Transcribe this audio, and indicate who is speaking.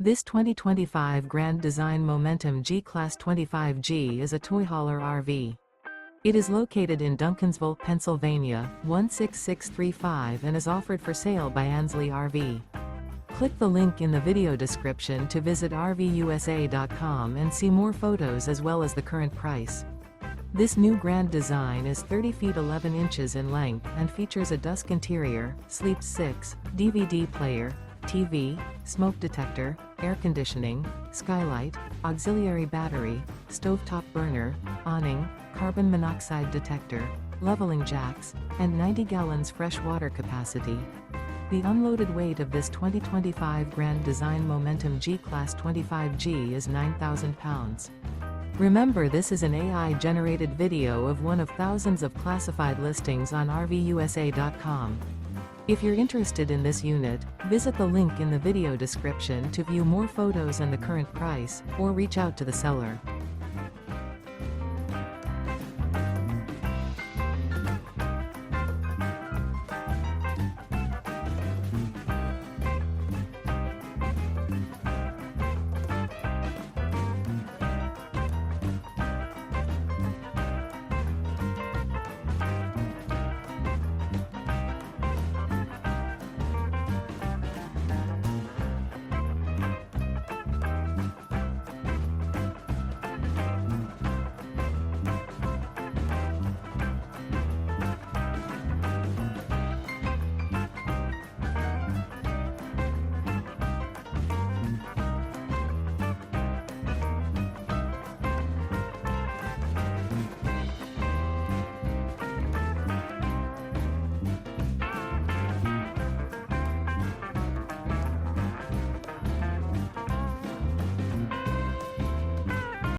Speaker 1: This 2025 Grand Design Momentum G-Class 25G is a toy hauler RV. It is located in Duncansville, Pennsylvania, 16635 and is offered for sale by Ansley RV. Click the link in the video description to visit RVUSA.com and see more photos as well as the current price. This new Grand Design is 30 feet 11 inches in length and features a Dusk interior, Sleep 6, DVD player, TV, smoke detector, air conditioning, skylight, auxiliary battery, stovetop burner, awning, carbon monoxide detector, leveling jacks, and 90 gallons fresh water capacity. The unloaded weight of this 2025 Grand Design Momentum G-Class 25G is 9,000 pounds. Remember, this is an AI-generated video of one of thousands of classified listings on RVUSA.com. If you're interested in this unit, visit the link in the video description to view more photos and the current price, or reach out to the seller.